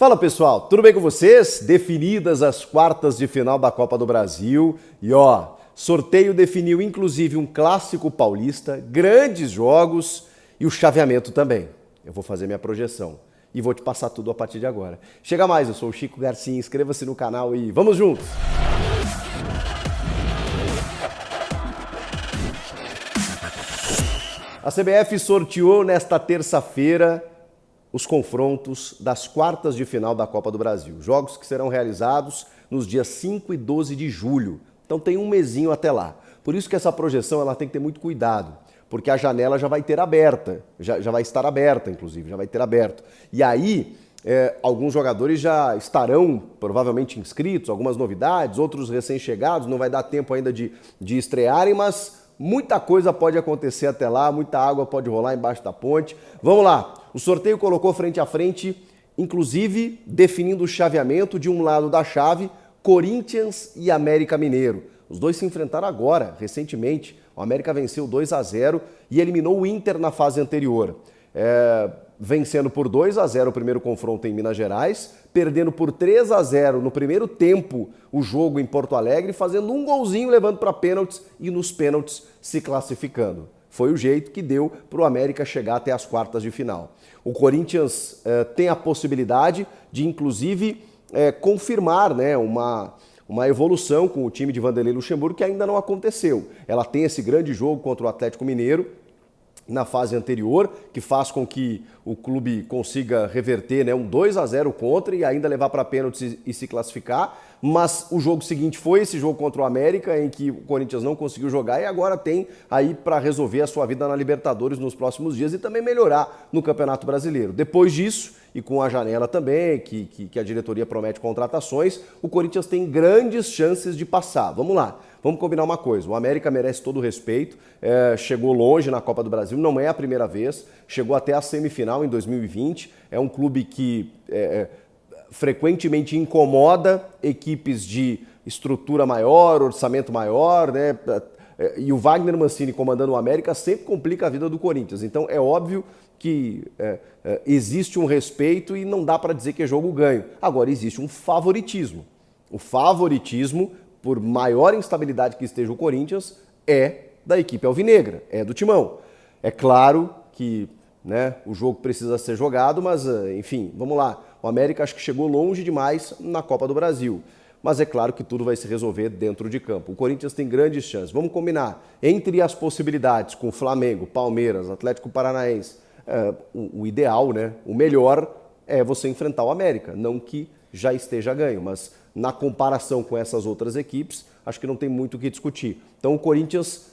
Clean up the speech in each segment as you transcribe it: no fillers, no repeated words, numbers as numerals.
Fala pessoal, tudo bem com vocês? Definidas as quartas de final da Copa do Brasil e sorteio definiu inclusive um clássico paulista, grandes jogos e o chaveamento também. Eu vou fazer minha projeção e vou te passar tudo a partir de agora. Chega mais, eu sou o Chico Garcia, inscreva-se no canal e vamos juntos! A CBF sorteou nesta terça-feira os confrontos das quartas de final da Copa do Brasil. Jogos que serão realizados nos dias 5 e 12 de julho. Então tem um mesinho até lá. Por isso que essa projeção ela tem que ter muito cuidado, porque a janela já vai ter aberta, já vai estar aberta, inclusive, já vai ter aberto. E aí, alguns jogadores já estarão provavelmente inscritos, algumas novidades, outros recém-chegados, não vai dar tempo ainda de estrearem, mas muita coisa pode acontecer até lá, muita água pode rolar embaixo da ponte. Vamos lá, o sorteio colocou frente a frente, inclusive definindo o chaveamento de um lado da chave, Corinthians e América Mineiro. Os dois se enfrentaram agora, recentemente. O América venceu 2-0 e eliminou o Inter na fase anterior. Vencendo por 2-0 o primeiro confronto em Minas Gerais, perdendo por 3-0 no primeiro tempo o jogo em Porto Alegre, fazendo um golzinho, levando para pênaltis e nos pênaltis se classificando. Foi o jeito que deu para o América chegar até as quartas de final. O Corinthians tem a possibilidade de, inclusive, confirmar, né, uma evolução com o time de Vanderlei Luxemburgo que ainda não aconteceu. Ela tem esse grande jogo contra o Atlético Mineiro na fase anterior, que faz com que o clube consiga reverter, né, um 2-0 contra e ainda levar para pênaltis e se classificar. Mas o jogo seguinte foi esse jogo contra o América, em que o Corinthians não conseguiu jogar e agora tem aí para resolver a sua vida na Libertadores nos próximos dias e também melhorar no Campeonato Brasileiro. Depois disso, e com a janela também, que a diretoria promete contratações, o Corinthians tem grandes chances de passar. Vamos lá, vamos combinar uma coisa, o América merece todo o respeito, chegou longe na Copa do Brasil, não é a primeira vez, chegou até a semifinal em 2020, é um clube que frequentemente incomoda equipes de estrutura maior, orçamento maior, né? E o Wagner Mancini comandando o América sempre complica a vida do Corinthians. Então é óbvio que existe um respeito e não dá para dizer que é jogo ganho. Agora existe um favoritismo. O favoritismo, por maior instabilidade que esteja o Corinthians, é da equipe alvinegra, é do Timão. É claro que, né, o jogo precisa ser jogado, mas enfim, vamos lá. O América acho que chegou longe demais na Copa do Brasil. Mas é claro que tudo vai se resolver dentro de campo. O Corinthians tem grandes chances. Vamos combinar. Entre as possibilidades com Flamengo, Palmeiras, Atlético Paranaense, o ideal, né, o melhor é você enfrentar o América. Não que já esteja ganho, mas na comparação com essas outras equipes, acho que não tem muito o que discutir. Então o Corinthians,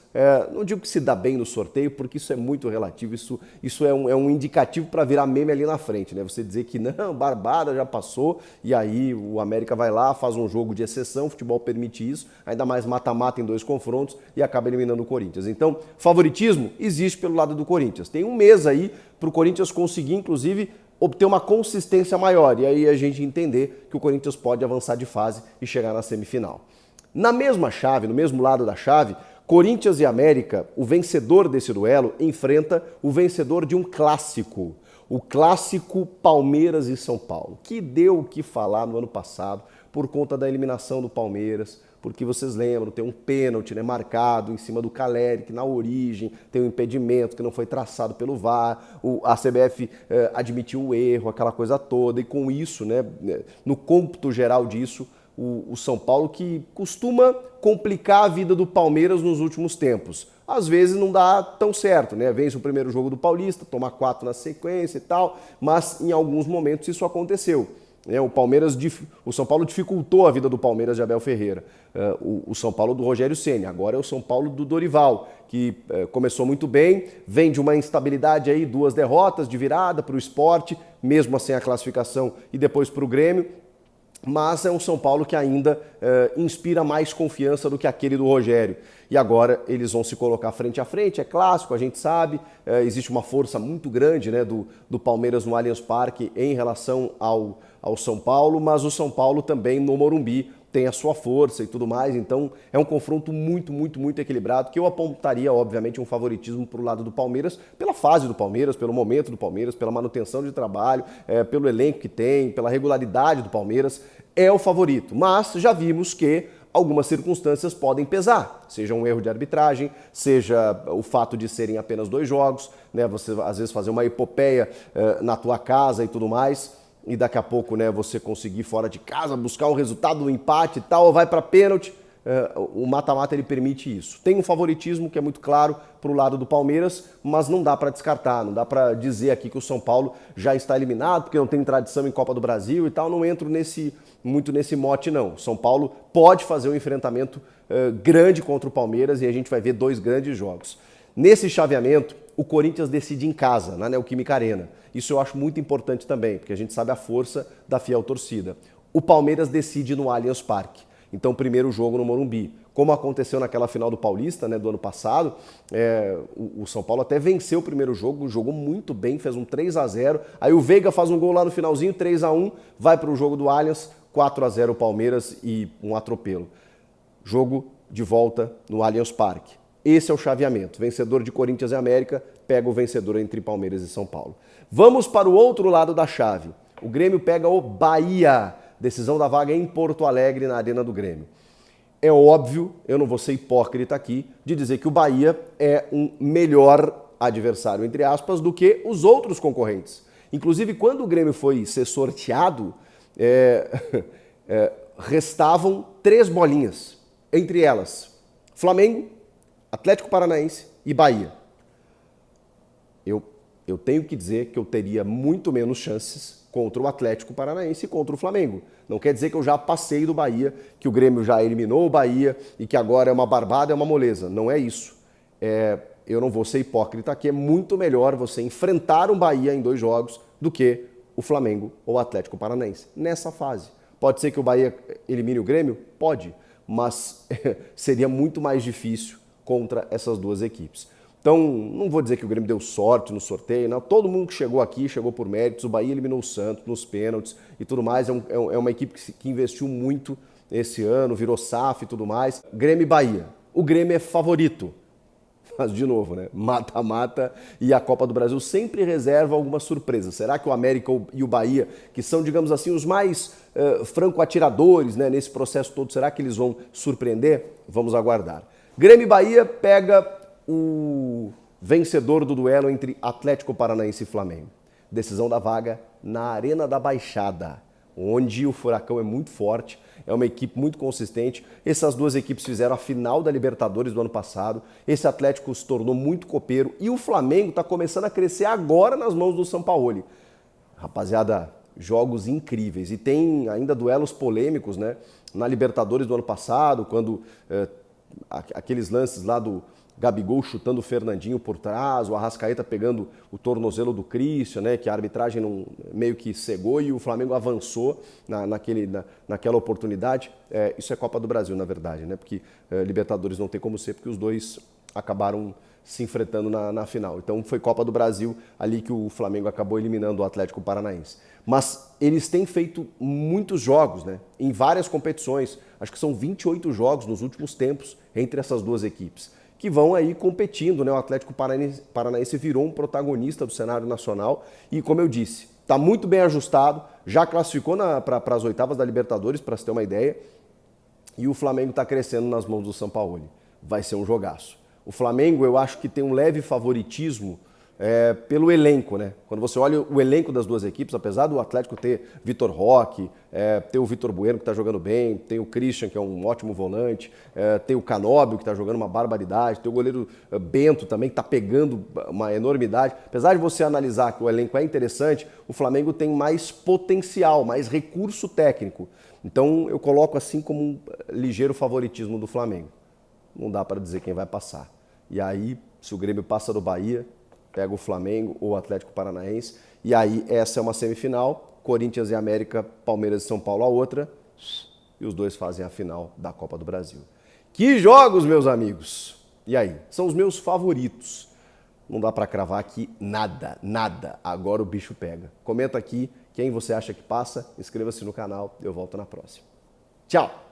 não digo que se dá bem no sorteio, porque isso é muito relativo, isso é um indicativo para virar meme ali na frente, né? Você dizer que não, barbada, já passou, e aí o América vai lá, faz um jogo de exceção, o futebol permite isso, ainda mais mata-mata em 2 confrontos e acaba eliminando o Corinthians. Então, favoritismo existe pelo lado do Corinthians. Tem um mês aí para o Corinthians conseguir, inclusive, obter uma consistência maior, e aí a gente entender que o Corinthians pode avançar de fase e chegar na semifinal. Na mesma chave, no mesmo lado da chave, Corinthians e América, o vencedor desse duelo enfrenta o vencedor de um clássico, o clássico Palmeiras e São Paulo, que deu o que falar no ano passado por conta da eliminação do Palmeiras, porque vocês lembram, tem um pênalti, né, marcado em cima do Caleri, que na origem tem um impedimento que não foi traçado pelo VAR, a CBF admitiu o erro, aquela coisa toda, e com isso, né, no cômputo geral disso, o São Paulo, que costuma complicar a vida do Palmeiras nos últimos tempos. Às vezes não dá tão certo, né? Vence o primeiro jogo do Paulista, toma 4 na sequência e tal, mas em alguns momentos isso aconteceu. O São Paulo dificultou a vida do Palmeiras de Abel Ferreira. O São Paulo do Rogério Ceni, agora é o São Paulo do Dorival, que começou muito bem, vem de uma instabilidade aí, 2 derrotas de virada para o Sport, mesmo assim a classificação, e depois para o Grêmio. Mas é um São Paulo que ainda inspira mais confiança do que aquele do Rogério. E agora eles vão se colocar frente a frente, é clássico, a gente sabe, existe uma força muito grande, né, do Palmeiras no Allianz Parque em relação ao São Paulo, mas o São Paulo também no Morumbi tem a sua força e tudo mais, então é um confronto muito, muito, muito equilibrado, que eu apontaria, obviamente, um favoritismo para o lado do Palmeiras, pela fase do Palmeiras, pelo momento do Palmeiras, pela manutenção de trabalho, pelo elenco que tem, pela regularidade do Palmeiras, é o favorito. Mas já vimos que algumas circunstâncias podem pesar, seja um erro de arbitragem, seja o fato de serem apenas 2 jogos, né? Você às vezes fazer uma epopeia na tua casa e tudo mais, e daqui a pouco, né, você conseguir fora de casa buscar um resultado, um empate e tal, ou vai para pênalti. O mata-mata ele permite isso. Tem um favoritismo que é muito claro para o lado do Palmeiras, mas não dá para descartar, não dá para dizer aqui que o São Paulo já está eliminado porque não tem tradição em Copa do Brasil e tal. Não entro muito nesse mote, não. São Paulo pode fazer um enfrentamento grande contra o Palmeiras e a gente vai ver 2 grandes jogos. Nesse chaveamento, o Corinthians decide em casa, na Neoquímica Arena. Isso eu acho muito importante também, porque a gente sabe a força da fiel torcida. O Palmeiras decide no Allianz Parque. Então, primeiro jogo no Morumbi. Como aconteceu naquela final do Paulista, né, do ano passado, o São Paulo até venceu o primeiro jogo, jogou muito bem, fez um 3-0. Aí o Veiga faz um gol lá no finalzinho, 3-1, vai para o jogo do Allianz, 4-0 o Palmeiras e um atropelo. Jogo de volta no Allianz Parque. Esse é o chaveamento. Vencedor de Corinthians e América pega o vencedor entre Palmeiras e São Paulo. Vamos para o outro lado da chave. O Grêmio pega o Bahia. Decisão da vaga em Porto Alegre, na Arena do Grêmio. É óbvio, eu não vou ser hipócrita aqui, de dizer que o Bahia é um melhor adversário, entre aspas, do que os outros concorrentes. Inclusive, quando o Grêmio foi ser sorteado, restavam 3 bolinhas. Entre elas, Flamengo, Atlético Paranaense e Bahia. Eu tenho que dizer que eu teria muito menos chances contra o Atlético Paranaense e contra o Flamengo. Não quer dizer que eu já passei do Bahia, que o Grêmio já eliminou o Bahia e que agora é uma barbada, é uma moleza. Não é isso. Eu não vou ser hipócrita, que é muito melhor você enfrentar um Bahia em 2 jogos do que o Flamengo ou o Atlético Paranaense, nessa fase. Pode ser que o Bahia elimine o Grêmio? Pode, mas seria muito mais difícil contra essas 2 equipes. Então, não vou dizer que o Grêmio deu sorte no sorteio, não. Todo mundo que chegou aqui chegou por méritos. O Bahia eliminou o Santos nos pênaltis e tudo mais. É uma equipe que investiu muito esse ano, virou SAF e tudo mais. Grêmio e Bahia. O Grêmio é favorito. Mas, de novo, né? Mata-mata e a Copa do Brasil sempre reserva alguma surpresa. Será que o América e o Bahia, que são, digamos assim, os mais franco-atiradores, né, nesse processo todo, será que eles vão surpreender? Vamos aguardar. Grêmio e Bahia pega o vencedor do duelo entre Atlético Paranaense e Flamengo. Decisão da vaga na Arena da Baixada, onde o Furacão é muito forte, é uma equipe muito consistente. Essas 2 equipes fizeram a final da Libertadores do ano passado. Esse Atlético se tornou muito copeiro e o Flamengo está começando a crescer agora nas mãos do Sampaoli. Rapaziada, jogos incríveis. E tem ainda duelos polêmicos, né? Na Libertadores do ano passado, quando aqueles lances lá do Gabigol chutando o Fernandinho por trás, o Arrascaeta pegando o tornozelo do Christian, né, que a arbitragem meio que cegou e o Flamengo avançou naquela oportunidade. Isso é Copa do Brasil, na verdade, né, porque Libertadores não tem como ser, porque os 2 acabaram se enfrentando na final. Então foi Copa do Brasil ali que o Flamengo acabou eliminando o Atlético Paranaense. Mas eles têm feito muitos jogos, né, em várias competições. Acho que são 28 jogos nos últimos tempos entre essas 2 equipes, que vão aí competindo, né? O Atlético Paranaense virou um protagonista do cenário nacional e, como eu disse, está muito bem ajustado, já classificou para as oitavas da Libertadores, para se ter uma ideia, e o Flamengo está crescendo nas mãos do Sampaoli. Vai ser um jogaço. O Flamengo, eu acho que tem um leve favoritismo pelo elenco, né? Quando você olha o elenco das 2 equipes, apesar do Atlético ter Vitor Roque, ter o Vitor Bueno que está jogando bem, tem o Christian que é um ótimo volante, tem o Canóbio que está jogando uma barbaridade, tem o goleiro Bento também que está pegando uma enormidade. Apesar de você analisar que o elenco é interessante, o Flamengo tem mais potencial, mais recurso técnico. Então eu coloco assim como um ligeiro favoritismo do Flamengo. Não dá para dizer quem vai passar. E aí, se o Grêmio passa do Bahia, pega o Flamengo ou o Atlético Paranaense, e aí essa é uma semifinal, Corinthians e América, Palmeiras e São Paulo a outra, e os 2 fazem a final da Copa do Brasil. Que jogos, meus amigos! E aí? São os meus favoritos. Não dá para cravar aqui nada. Agora o bicho pega. Comenta aqui quem você acha que passa, inscreva-se no canal, eu volto na próxima. Tchau!